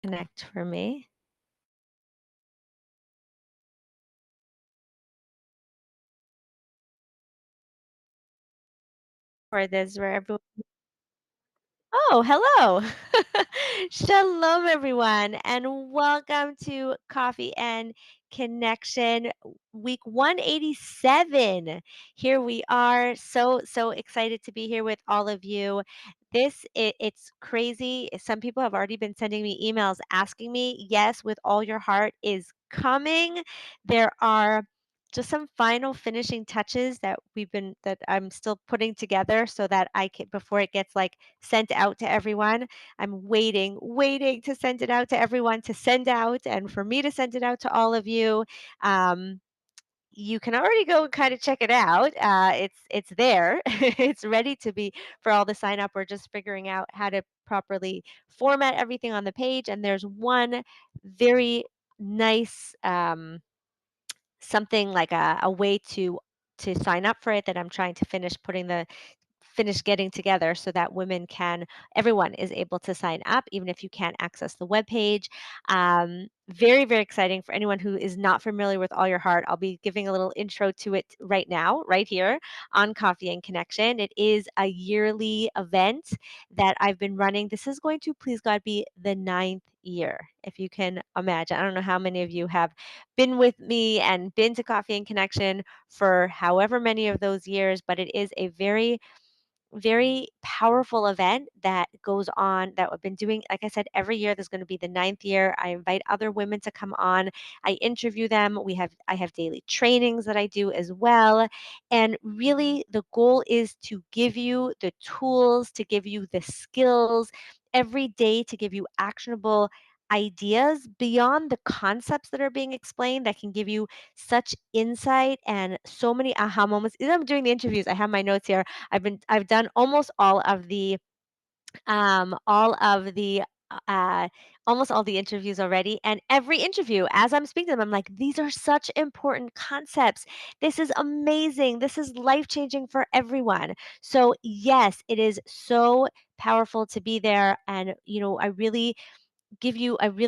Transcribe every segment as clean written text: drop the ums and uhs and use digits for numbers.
Connect for me for this where everyone. Oh, hello. Shalom, everyone, and welcome to Coffee and Connection, week 187. Here we are. So excited to be here with all of you. It's crazy. Some people have already been sending me emails asking me, yes, with all your heart is coming. There are just some final finishing touches that I'm still putting together so that I can before it gets like sent out to everyone. I'm waiting to send it out to everyone to send out and for me to send it out to all of you. Um, you can already go and kind of check it out. It's there. It's ready to be for all the sign up. We're just figuring out how to properly format everything on the page. And there's one very nice something like a way to sign up for it that I'm trying to finish getting together so that everyone is able to sign up, even if you can't access the webpage. Very, very exciting for anyone who is not familiar with All Your Heart. I'll be giving a little intro to it right now, right here on Coffee and Connection. It is a yearly event that I've been running. This is going to, please God, be the ninth year, if you can imagine. I don't know how many of you have been with me and been to Coffee and Connection for however many of those years, but it is a very powerful event that goes on that I've been doing. Like I said, every year there's going to be the ninth year. I invite other women to come on. I interview them. I have daily trainings that I do as well. And really the goal is to give you the tools, to give you the skills every day, to give you actionable ideas beyond the concepts that are being explained that can give you such insight and so many aha moments. As I'm doing the interviews, I have my notes here. I've done all of the uh almost all the interviews already, and every interview as I'm speaking to them I'm like, these are such important concepts. This is amazing. This is life-changing for everyone. So yes, it is so powerful to be there, and I really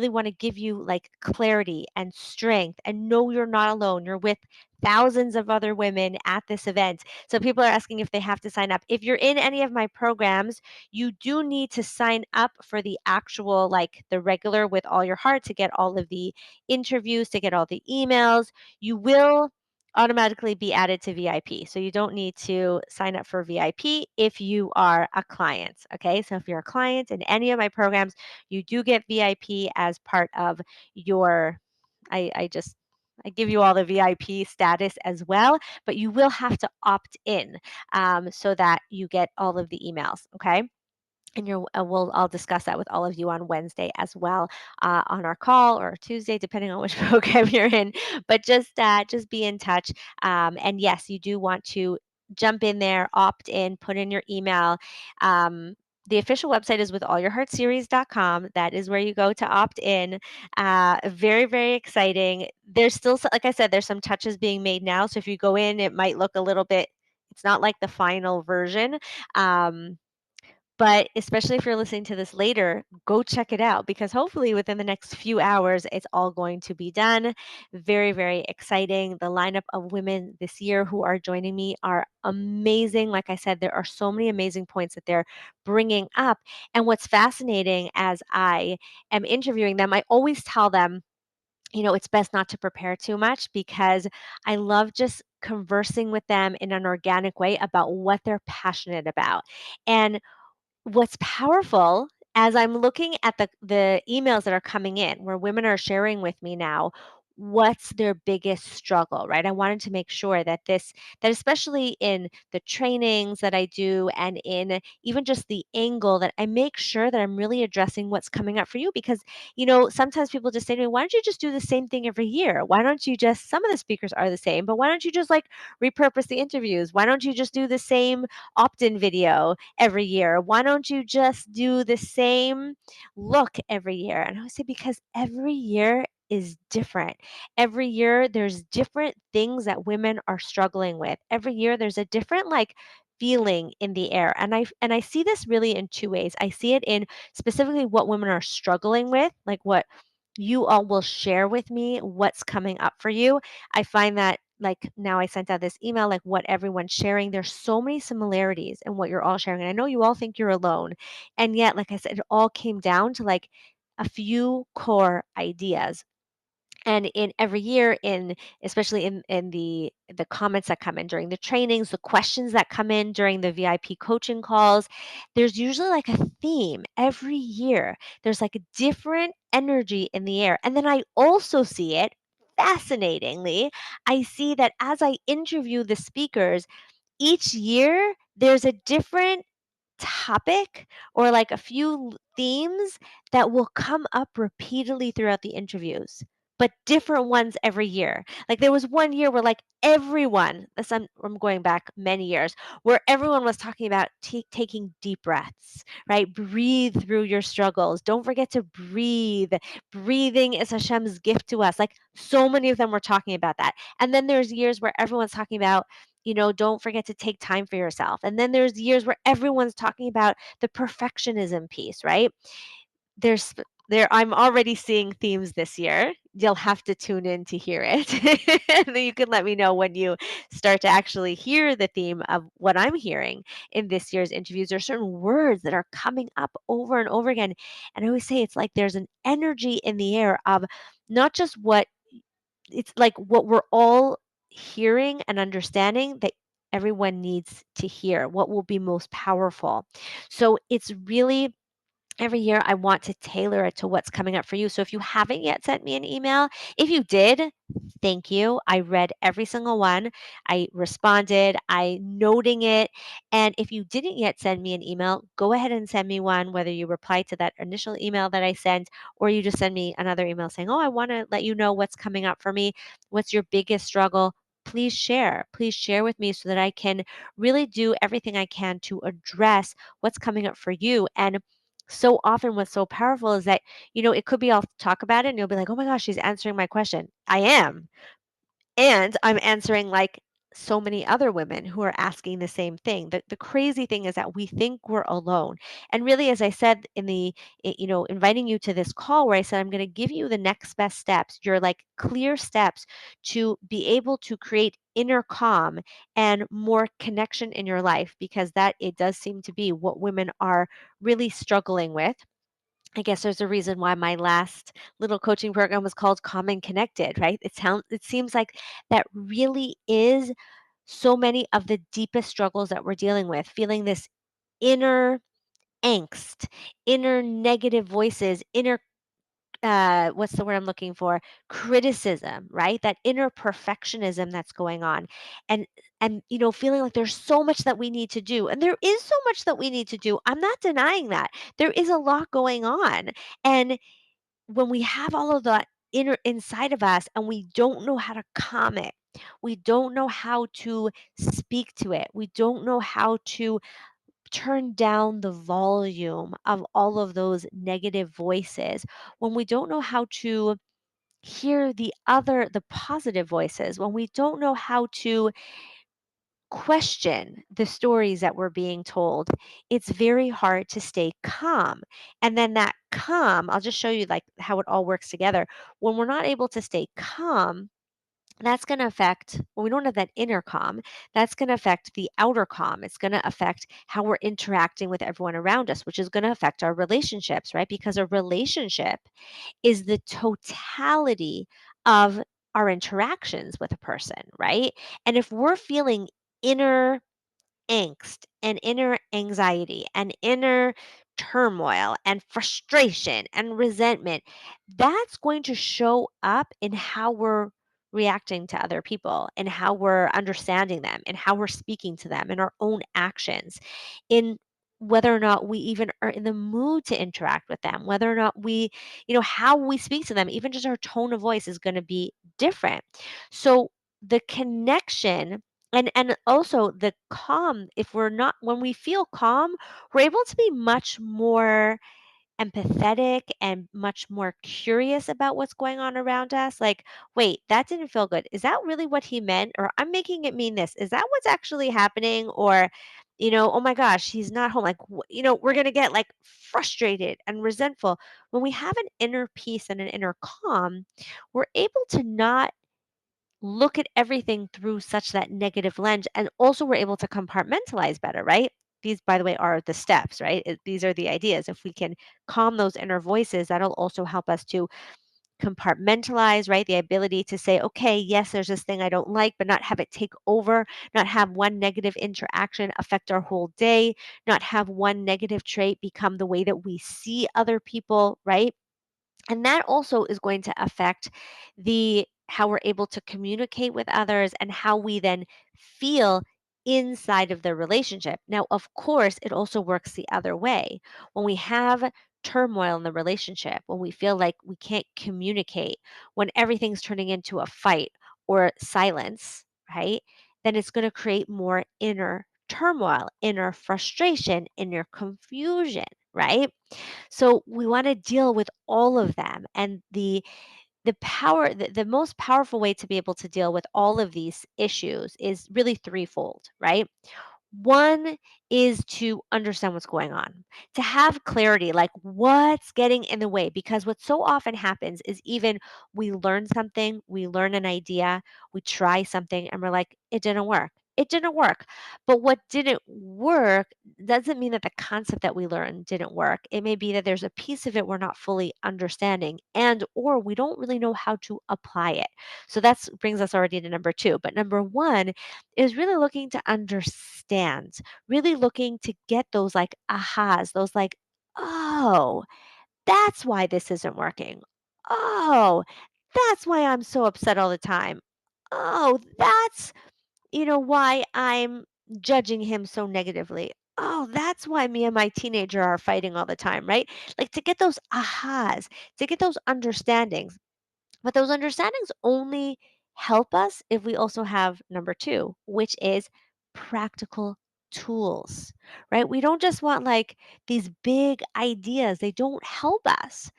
want to give you like clarity and strength and know you're not alone. You're with thousands of other women at this event. So people are asking if they have to sign up. If you're in any of my programs, you do need to sign up for the actual, like the regular with All Your Heart to get all of the interviews, to get all the emails. You will automatically be added to VIP. So you don't need to sign up for VIP if you are a client. Okay. So if you're a client in any of my programs, you do get VIP as part of your I give you all the VIP status as well, but you will have to opt in so that you get all of the emails. Okay. And I'll discuss that with all of you on Wednesday as well on our call or Tuesday, depending on which program you're in. But just be in touch. And yes, you do want to jump in there, opt in, put in your email. The official website is with allyourheartseries.com. That is where you go to opt in. Very, very exciting. There's still, like I said, there's some touches being made now. So if you go in, it might look a little bit, it's not like the final version. Um, but especially if you're listening to this later, go check it out because hopefully within the next few hours, it's all going to be done. Very, very exciting. The lineup of women this year who are joining me are amazing. Like I said, there are so many amazing points that they're bringing up. And what's fascinating as I am interviewing them, I always tell them, it's best not to prepare too much because I love just conversing with them in an organic way about what they're passionate about. And what's powerful as I'm looking at the emails that are coming in where women are sharing with me now what's their biggest struggle, right? I wanted to make sure that especially in the trainings that I do and in even just the angle that I make sure that I'm really addressing what's coming up for you because sometimes people just say to me, why don't you just do the same thing every year? Why don't you just some of the speakers are the same, but why don't you just like repurpose the interviews? Why don't you just do the same opt-in video every year? Why don't you just do the same look every year? And I would say, because every year is different. Every year there's different things that women are struggling with. Every year there's a different like feeling in the air. And I see this really in two ways. I see it in specifically what women are struggling with, like what you all will share with me what's coming up for you. I find that like now I sent out this email, like what everyone's sharing. There's so many similarities in what you're all sharing. And I know you all think you're alone. And yet, like I said, it all came down to like a few core ideas. And in every year, in especially in the comments that come in during the trainings, the questions that come in during the VIP coaching calls, there's usually like a theme every year. There's like a different energy in the air. And then I also see it, fascinatingly, I see that as I interview the speakers, each year there's a different topic or like a few themes that will come up repeatedly throughout the interviews, but different ones every year. Like there was one year where like everyone, this I'm going back many years, where everyone was talking about taking deep breaths, right? Breathe through your struggles. Don't forget to breathe. Breathing is Hashem's gift to us. Like so many of them were talking about that. And then there's years where everyone's talking about don't forget to take time for yourself. And then there's years where everyone's talking about the perfectionism piece, right? There's there I'm already seeing themes this year. You'll have to tune in to hear it. And then you can let me know when you start to actually hear the theme of what I'm hearing in this year's interviews. There are certain words that are coming up over and over again. And I always say it's like there's an energy in the air of not just what it's like what we're all hearing and understanding that everyone needs to hear, what will be most powerful. So it's really every year I want to tailor it to what's coming up for you. So if you haven't yet sent me an email, if you did, thank you. I read every single one. I responded, I noting it. And if you didn't yet send me an email, go ahead and send me one, whether you reply to that initial email that I sent or you just send me another email saying, "Oh, I want to let you know what's coming up for me. What's your biggest struggle?" Please share. Please share with me so that I can really do everything I can to address what's coming up for you. And so often what's so powerful is that, it could be I'll talk about it and you'll be like, "Oh my gosh, she's answering my question." I am. And I'm answering like so many other women who are asking the same thing. The crazy thing is that we think we're alone. And really, as I said in inviting you to this call where I said, I'm going to give you the next best steps, your like clear steps to be able to create inner calm and more connection in your life, because that it does seem to be what women are really struggling with. I guess there's a reason why my last little coaching program was called Calm and Connected, right? It seems like that really is so many of the deepest struggles that we're dealing with, feeling this inner angst, inner negative voices, inner what's the word I'm looking for? Criticism, right? That inner perfectionism that's going on. And feeling like there's so much that we need to do. And there is so much that we need to do. I'm not denying that. There is a lot going on. And when we have all of that inner inside of us and we don't know how to calm it, we don't know how to speak to it, we don't know how to turn down the volume of all of those negative voices, when we don't know how to hear the positive voices, when we don't know how to question the stories that we're being told, it's very hard to stay calm. And then that calm, I'll just show you like how it all works together. When we're not able to stay calm, that's going to affect when we don't have that inner calm, that's going to affect the outer calm. It's going to affect how we're interacting with everyone around us, which is going to affect our relationships, right? Because a relationship is the totality of our interactions with a person, right? And if we're feeling inner angst and inner anxiety and inner turmoil and frustration and resentment, that's going to show up in how we're reacting to other people and how we're understanding them and how we're speaking to them in our own actions, in whether or not we even are in the mood to interact with them, whether or not how we speak to them, even just our tone of voice is going to be different. So the connection and also the calm, if we're not when we feel calm, we're able to be much more empathetic and much more curious about what's going on around us. Like, wait, that didn't feel good. Is that really what he meant? Or I'm making it mean this. Is that what's actually happening? Or oh my gosh, he's not home. Like, we're going to get like frustrated and resentful. When we have an inner peace and an inner calm, we're able to not look at everything through such that negative lens. And also, we're able to compartmentalize better, right? These, by the way, are the steps, right? These are the ideas. If we can calm those inner voices, that'll also help us to compartmentalize, right? The ability to say, okay, yes, there's this thing I don't like, but not have it take over, not have one negative interaction affect our whole day, not have one negative trait become the way that we see other people, right? And that also is going to affect the how we're able to communicate with others and how we then feel inside of the relationship. Now, of course, it also works the other way. When we have turmoil in the relationship, when we feel like we can't communicate, when everything's turning into a fight or silence, right? Then it's going to create more inner turmoil, inner frustration, inner confusion, right? So we want to deal with all of them. And the most powerful way to be able to deal with all of these issues is really threefold, right? One is to understand what's going on, to have clarity, like what's getting in the way. Because what so often happens is even we learn something, we learn an idea, we try something, and we're like, it didn't work. It didn't work. But what didn't work doesn't mean that the concept that we learned didn't work. It may be that there's a piece of it we're not fully understanding and or we don't really know how to apply it. So that brings us already to number two. But number one is really looking to understand, really looking to get those like ahas, those like, oh, that's why this isn't working. Oh, that's why I'm so upset all the time. Oh, that's, why I'm judging him so negatively. Oh, that's why me and my teenager are fighting all the time, right? Like to get those ahas, to get those understandings. But those understandings only help us if we also have number two, which is practical tools, right? We don't just want like these big ideas. They don't help us,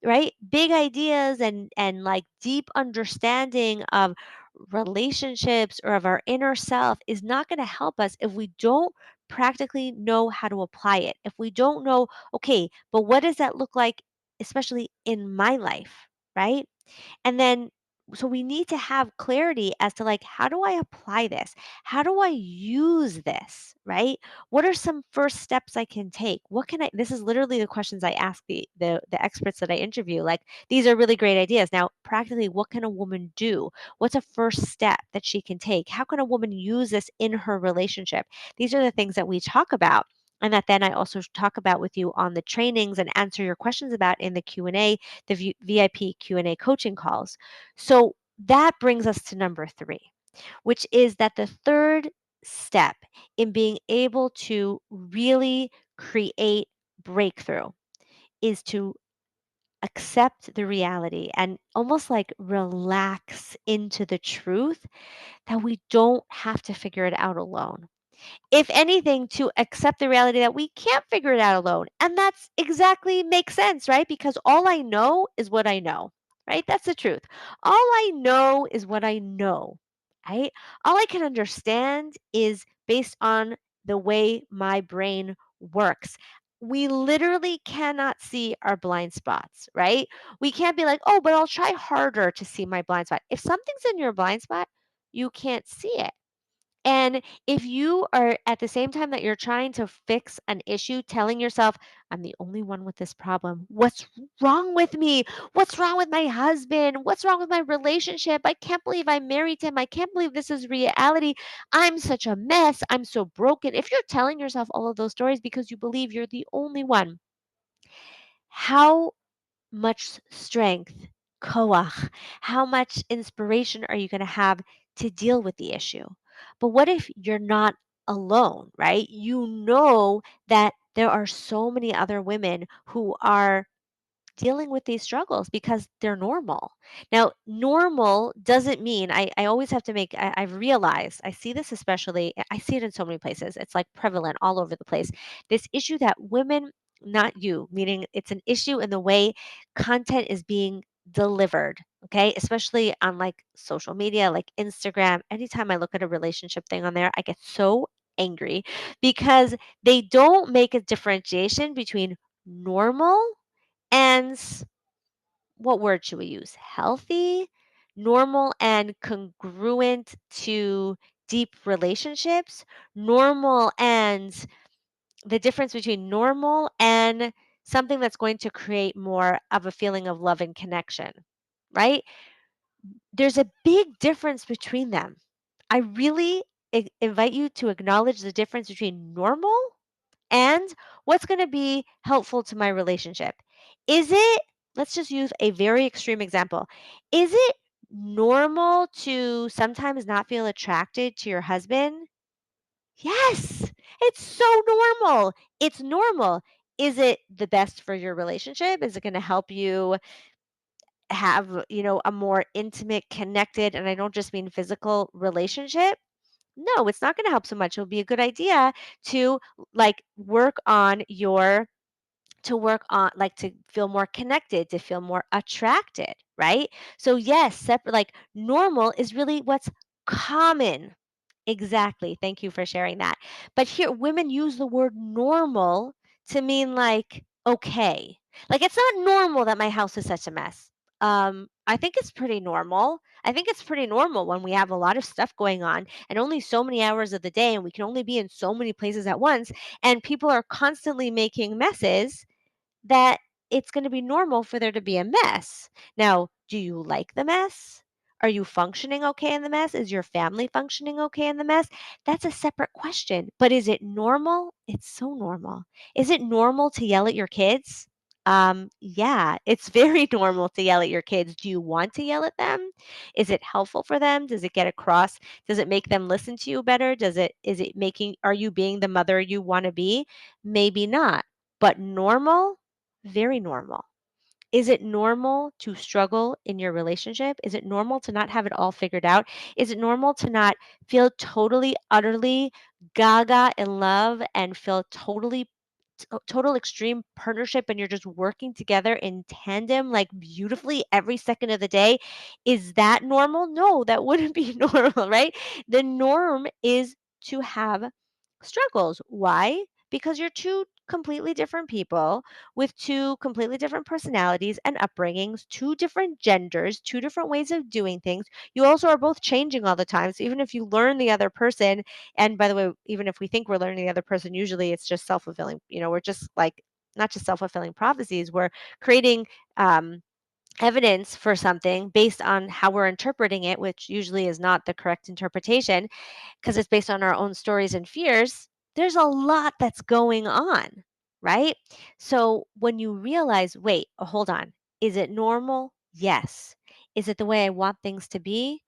right? Big ideas and like deep understanding of relationships or of our inner self is not going to help us if we don't practically know how to apply it. If we don't know, okay, but what does that look like, especially in my life, right? And then so we need to have clarity as to like how do I apply this? How do I use this, right? What are some first steps I can take? What can I This is literally the questions I ask the experts that I interview. Like these are really great ideas. Now, practically what can a woman do? What's a first step that she can take? How can a woman use this in her relationship? These are the things that we talk about and that then I also talk about with you on the trainings and answer your questions about in the Q&A, the VIP Q&A coaching calls. So that brings us to number 3, which is that the third step in being able to really create breakthrough is to accept the reality and almost like relax into the truth that we don't have to figure it out alone. If anything, to accept the reality that we can't figure it out alone. And that's exactly makes sense, right? Because all I know is what I know, right? That's the truth. All I know is what I know, right? All I can understand is based on the way my brain works. We literally cannot see our blind spots, right? We can't be like, oh, but I'll try harder to see my blind spot. If something's in your blind spot, you can't see it. And if you are at the same time that you're trying to fix an issue, telling yourself, I'm the only one with this problem. What's wrong with me? What's wrong with my husband? What's wrong with my relationship? I can't believe I married him. I can't believe this is reality. I'm such a mess. I'm so broken. If you're telling yourself all of those stories because you believe you're the only one, how much strength, koach, how much inspiration are you going to have to deal with the issue? But what if you're not alone, right? You know that there are so many other women who are dealing with these struggles because they're normal. Now, normal doesn't mean I always have to make, I've realized, I see this especially, I see it in so many places. It's like prevalent all over the place. This issue that women, not you, meaning it's an issue in the way content is being delivered. Okay. Especially on like social media, like Instagram. Anytime I look at a relationship thing on there, I get so angry because they don't make a differentiation between normal and what word should we use? Healthy, normal, and congruent to deep relationships, normal and the difference between normal and something that's going to create more of a feeling of love and connection, right? There's a big difference between them. I really invite you to acknowledge the difference between normal and what's going to be helpful to my relationship. Is it, let's just use a very extreme example. Is it normal to sometimes not feel attracted to your husband? Yes, it's so normal. It's normal. Is it the best for your relationship? Is it going to help you have, a more intimate, connected, and I don't just mean physical relationship? No, it's not going to help so much. It'll be a good idea to like work on your to work on like to feel more connected, to feel more attracted, right? So yes, separate like normal is really what's common. Exactly. Thank you for sharing that. But here women use the word normal to mean like okay. Like it's not normal that my house is such a mess. I think it's pretty normal. I think it's pretty normal when we have a lot of stuff going on and only so many hours of the day and we can only be in so many places at once and people are constantly making messes that it's going to be normal for there to be a mess. Now, do you like the mess? Are you functioning okay in the mess? Is your family functioning okay in the mess? That's a separate question. But is it normal? It's so normal. Is it normal to yell at your kids? Yeah, it's very normal to yell at your kids. Do you want to yell at them? Is it helpful for them? Does it get across? Does it make them listen to you better? Is it making are you being the mother you want to be? Maybe not. But normal? Very normal. Is it normal to struggle in your relationship? Is it normal to not have it all figured out? Is it normal to not feel totally, utterly gaga in love and feel total extreme partnership and you're just working together in tandem like beautifully every second of the day? Is that normal? No, that wouldn't be normal, right? The norm is to have struggles. Why? Because you're two completely different people with two completely different personalities and upbringings, two different genders, two different ways of doing things. You also are both changing all the time. So even if you learn the other person, and by the way, even if we think we're learning the other person, usually it's just self fulfilling. We're just like, not just self fulfilling prophecies, we're creating evidence for something based on how we're interpreting it, which usually is not the correct interpretation because it's based on our own stories and fears, there's a lot that's going on, right? So when you realize, wait, hold on, is it normal? Yes. Is it the way I want things to be?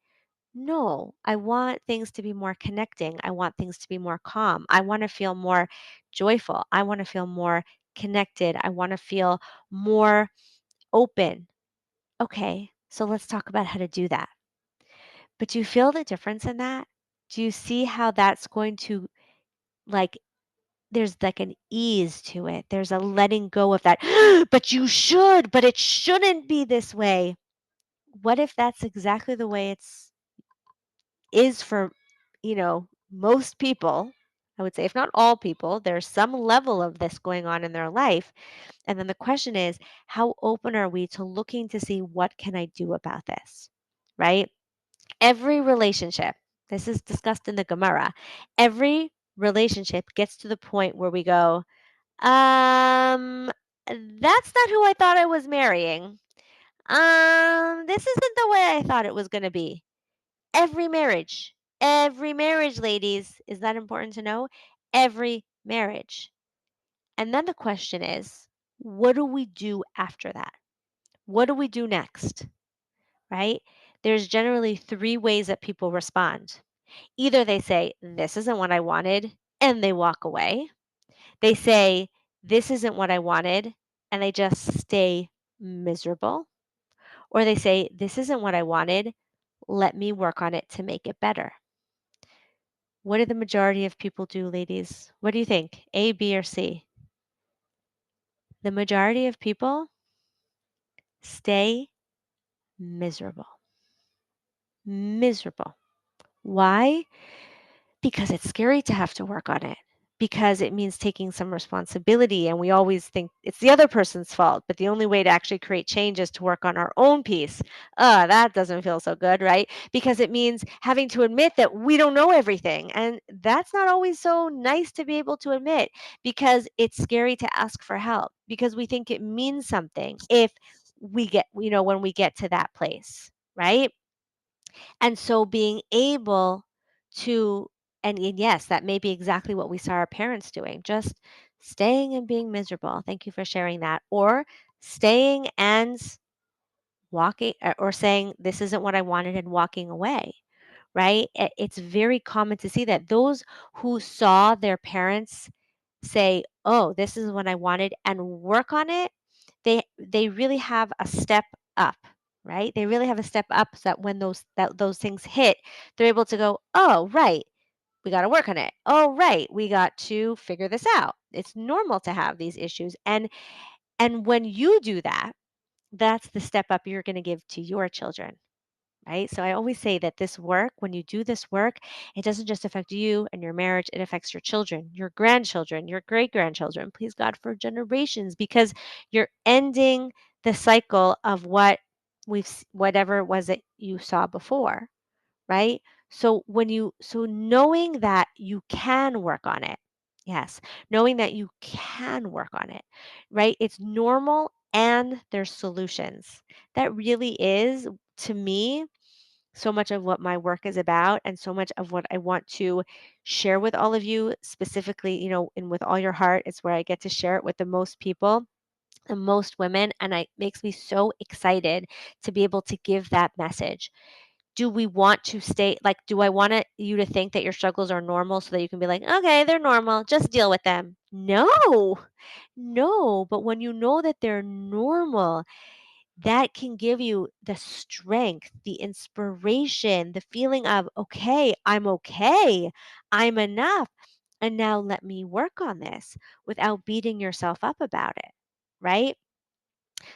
No, I want things to be more connecting. I want things to be more calm. I want to feel more joyful. I want to feel more connected. I want to feel more open. Okay, so let's talk about how to do that. But do you feel the difference in that? Do you see how that's going to like there's like an ease to it. There's a letting go of that. But you should, but it shouldn't be this way. What if that's exactly the way it's is for, most people? I would say if not all people, there's some level of this going on in their life. And then the question is, how open are we to looking to see what can I do about this? Right? Every relationship, this is discussed in the Gemara, every relationship gets to the point where we go, that's not who I thought I was marrying. This isn't the way I thought it was going to be. Every marriage, ladies, is that important to know? Every marriage. And then the question is, what do we do after that? What do we do next? Right? There's generally three ways that people respond. Either they say, this isn't what I wanted, and they walk away. They say, this isn't what I wanted, and they just stay miserable. Or they say, this isn't what I wanted. Let me work on it to make it better. What do the majority of people do, ladies? What do you think? A, B, or C? The majority of people stay miserable. Miserable. Why? Because it's scary to have to work on it, because it means taking some responsibility, and we always think it's the other person's fault, but the only way to actually create change is to work on our own piece. That doesn't feel so good, right? Because it means having to admit that we don't know everything, and that's not always so nice to be able to admit, because it's scary to ask for help, because we think it means something if we get, when we get to that place, right? And so being able to, and yes, that may be exactly what we saw our parents doing, just staying and being miserable. Thank you for sharing that. Or staying and walking, or saying, this isn't what I wanted, and walking away, right? It's very common to see that those who saw their parents say, "Oh, this is what I wanted," and work on it, they really have a step up, right? They really have a step up, so that when those things hit, they're able to go, "Oh, right, we got to work on it. Oh, right, we got to figure this out." It's normal to have these issues, and when you do that, that's the step up you're going to give to your children. Right? So I always say that this work, when you do this work, it doesn't just affect you and your marriage, it affects your children, your grandchildren, your great grandchildren, please God, for generations, because you're ending the cycle of whatever it was that you saw before, right? So knowing that you can work on it. Yes, knowing that you can work on it, right? It's normal, and there's solutions. That really is, to me, so much of what my work is about, and so much of what I want to share with all of you, specifically, and with all your heart. It's where I get to share it with the most people, the most women, and it makes me so excited to be able to give that message. Do we want to stay, like, do I want you to think that your struggles are normal, so that you can be like, okay, they're normal, just deal with them? No, no. But when you know that they're normal, that can give you the strength, the inspiration, the feeling of, okay, I'm enough. And now let me work on this, without beating yourself up about it. Right.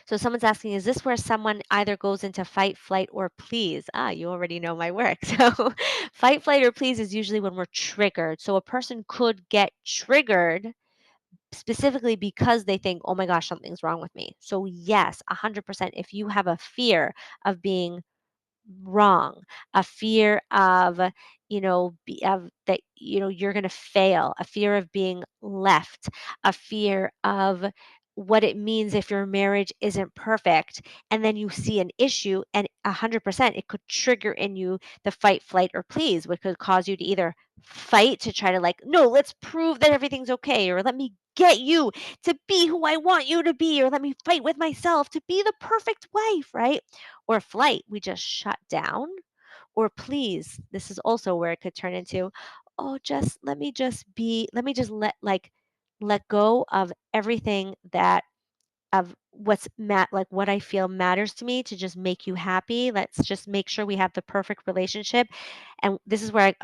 So someone's asking, is this where someone either goes into fight, flight, or please? You already know my work. So fight, flight, or please is usually when we're triggered. So a person could get triggered specifically because they think, "Oh my gosh, something's wrong with me." So yes, 100%, if you have a fear of being wrong, a fear of, of that, you're going to fail, a fear of being left, a fear of what it means if your marriage isn't perfect, and then you see an issue, and 100% it could trigger in you the fight, flight, or please, which could cause you to either fight to try to, like, no, let's prove that everything's okay, or let me get you to be who I want you to be, or let me fight with myself to be the perfect wife, right? Or flight, we just shut down. Or please, this is also where it could turn into, oh, just let me just let go of everything that, of like what I feel matters to me, to just make you happy. Let's just make sure we have the perfect relationship. And this is where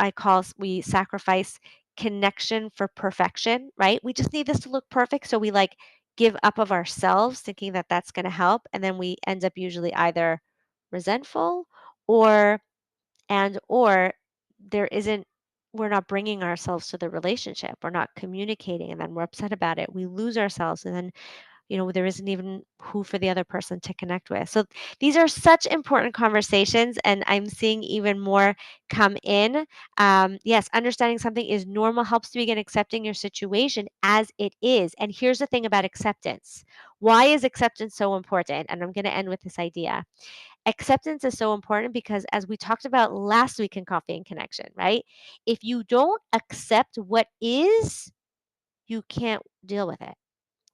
we sacrifice connection for perfection, right? We just need this to look perfect. So we, like, give up of ourselves, thinking that that's going to help. And then we end up usually either resentful, or, or there isn't, we're not bringing ourselves to the relationship. We're not communicating, and then we're upset about it. We lose ourselves, and then, there isn't even who for the other person to connect with. So these are such important conversations, and I'm seeing even more come in. Yes, understanding something is normal helps to begin accepting your situation as it is. And here's the thing about acceptance. Why is acceptance so important? And I'm going to end with this idea. Acceptance is so important because, as we talked about last week in Coffee and Connection, right? If you don't accept what is, you can't deal with it,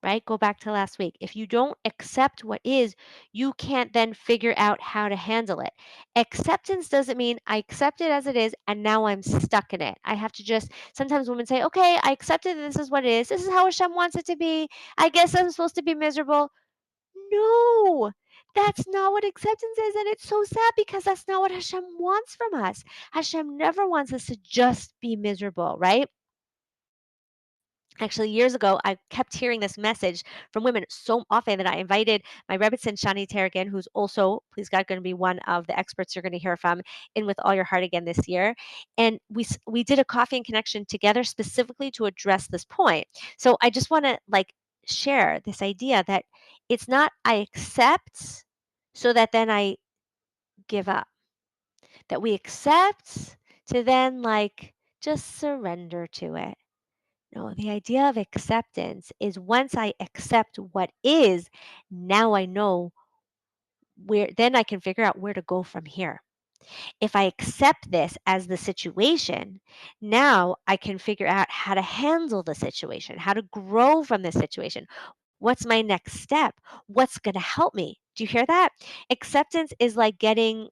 right? Go back to last week. If you don't accept what is, you can't then figure out how to handle it. Acceptance doesn't mean I accept it as it is and now I'm stuck in it. I have to just, sometimes women say, okay, I accepted this is what it is. This is how Hashem wants it to be. I guess I'm supposed to be miserable. No, that's not what acceptance is. And it's so sad, because that's not what Hashem wants from us. Hashem never wants us to just be miserable, right? Actually, years ago, I kept hearing this message from women so often that I invited my Rebbitzin Shani Terragan, who's also, please God, going to be one of the experts you're going to hear from in With All Your Heart again this year. And we did a coffee and connection together specifically to address this point. So I just want to like share this idea that it's not I accept so that then I give up, that we accept to then like just surrender to it. No, the idea of acceptance is once I accept what is, now I know where, then I can figure out where to go from here. If I accept this as the situation, now I can figure out how to handle the situation, how to grow from the situation. What's my next step? What's going to help me? Do you hear that? Acceptance is like getting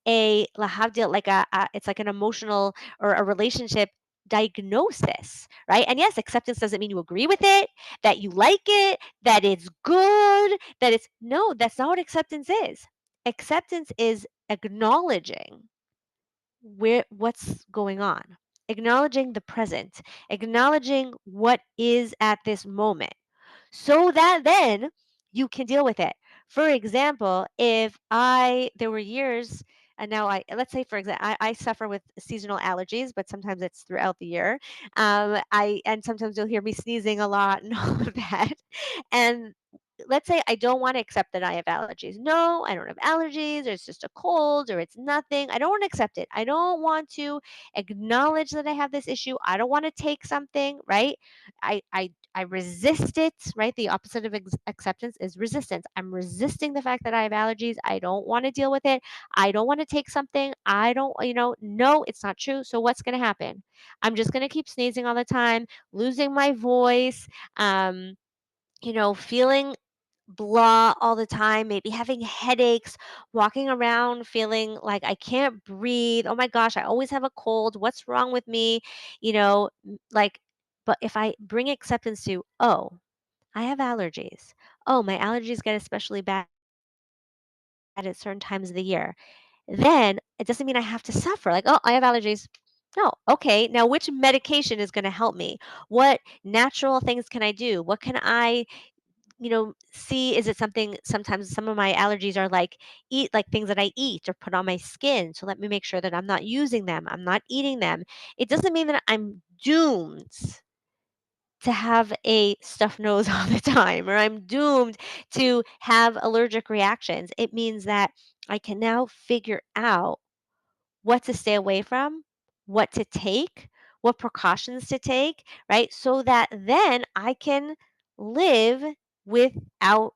a lahavdil, like it's like an emotional or a relationship diagnosis, right? And yes, acceptance doesn't mean you agree with it, that you like it, that it's good, that it's no, that's not what acceptance is. Acceptance is acknowledging what's going on, acknowledging the present, acknowledging what is at this moment so that then you can deal with it. For example, if there were years, and now let's say, for example, I suffer with seasonal allergies, but sometimes it's throughout the year. And sometimes you'll hear me sneezing a lot and all of that. And let's say I don't want to accept that I have allergies. No, I don't have allergies, or it's just a cold, or it's nothing. I don't want to accept it. I don't want to acknowledge that I have this issue. I don't want to take something, right? I resist it, right? The opposite of acceptance is resistance. I'm resisting the fact that I have allergies. I don't want to deal with it. I don't want to take something. I don't, no, it's not true. So what's going to happen? I'm just going to keep sneezing all the time, losing my voice, um, feeling blah all the time, maybe having headaches, walking around feeling like I can't breathe. Oh my gosh, I always have a cold. What's wrong with me? Like, but if I bring acceptance to, oh, I have allergies. Oh, my allergies get especially bad at certain times of the year. Then it doesn't mean I have to suffer. Like, oh, I have allergies. No. Okay. Now, which medication is going to help me? What natural things can I do? What can I see, is it something, sometimes some of my allergies are like things that I eat or put on my skin. So let me make sure that I'm not using them. I'm not eating them. It doesn't mean that I'm doomed to have a stuffed nose all the time, or I'm doomed to have allergic reactions. It means that I can now figure out what to stay away from, what to take, what precautions to take, right? So that then I can live without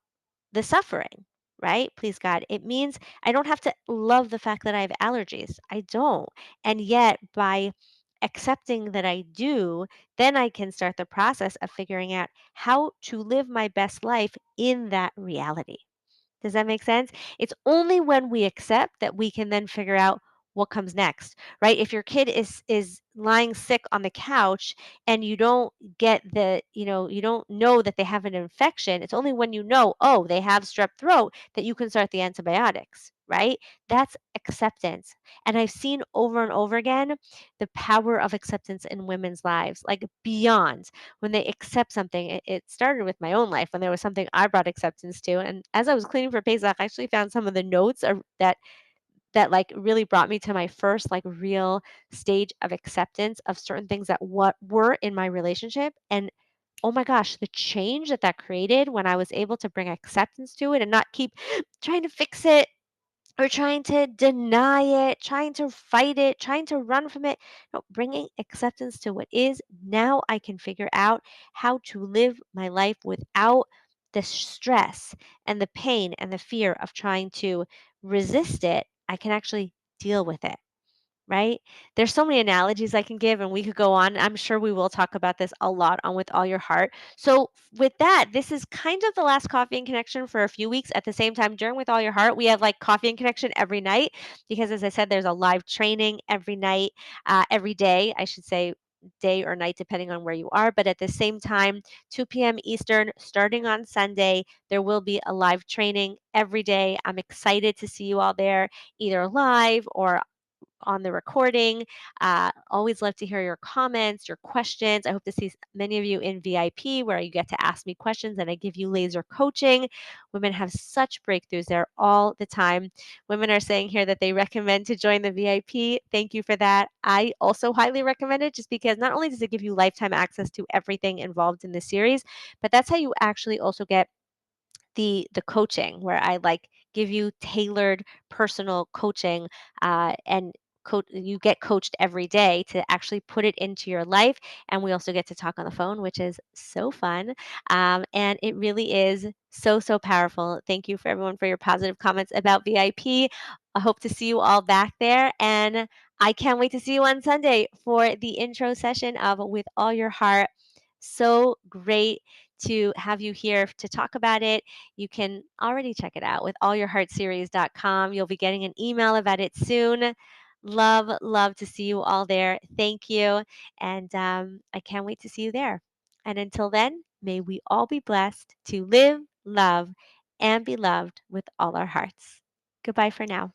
the suffering, right? Please God. It means I don't have to love the fact that I have allergies. I don't. And yet, by accepting that I do, then I can start the process of figuring out how to live my best life in that reality. Does that make sense? It's only when we accept that we can then figure out what comes next, right? If your kid is lying sick on the couch and you don't get you don't know that they have an infection, it's only when you know, oh, they have strep throat that you can start the antibiotics, right? That's acceptance. And I've seen over and over again the power of acceptance in women's lives, like beyond when they accept something. It started with my own life when there was something I brought acceptance to. And as I was cleaning for Pesach, I actually found some of the notes that like really brought me to my first like real stage of acceptance of certain things that what were in my relationship. And oh my gosh, the change that that created when I was able to bring acceptance to it and not keep trying to fix it or trying to deny it, trying to fight it, trying to run from it. No, bringing acceptance to what is. Now I can figure out how to live my life without the stress and the pain and the fear of trying to resist it. I can actually deal with it, right? There's so many analogies I can give, and we could go on. I'm sure we will talk about this a lot on With All Your Heart. So, with that, this is kind of the last Coffee and Connection for a few weeks. At the same time, during With All Your Heart, we have like Coffee and Connection every night because, as I said, there's a live training every night, every day, I should say. Day or night, depending on where you are. But at the same time, 2 p.m. Eastern, starting on Sunday, there will be a live training every day. I'm excited to see you all there, either live or on the recording. Always love to hear your comments, your questions. I hope to see many of you in VIP where you get to ask me questions and I give you laser coaching. Women have such breakthroughs there all the time. Women are saying here that they recommend to join the VIP. Thank you for that. I also highly recommend it just because not only does it give you lifetime access to everything involved in the series, but that's how you actually also get the coaching where I like give you tailored personal coaching and you get coached every day to actually put it into your life, and we also get to talk on the phone, which is so fun. And it really is so powerful. Thank you for everyone for your positive comments about VIP. I hope to see you all back there, and I can't wait to see you on Sunday for the intro session of With All Your Heart. So great to have you here to talk about it. You can already check it out with allyourheartseries.com. You'll be getting an email about it soon. Love to see you all there. Thank you. And I can't wait to see you there. And until then, may we all be blessed to live, love, and be loved with all our hearts. Goodbye for now.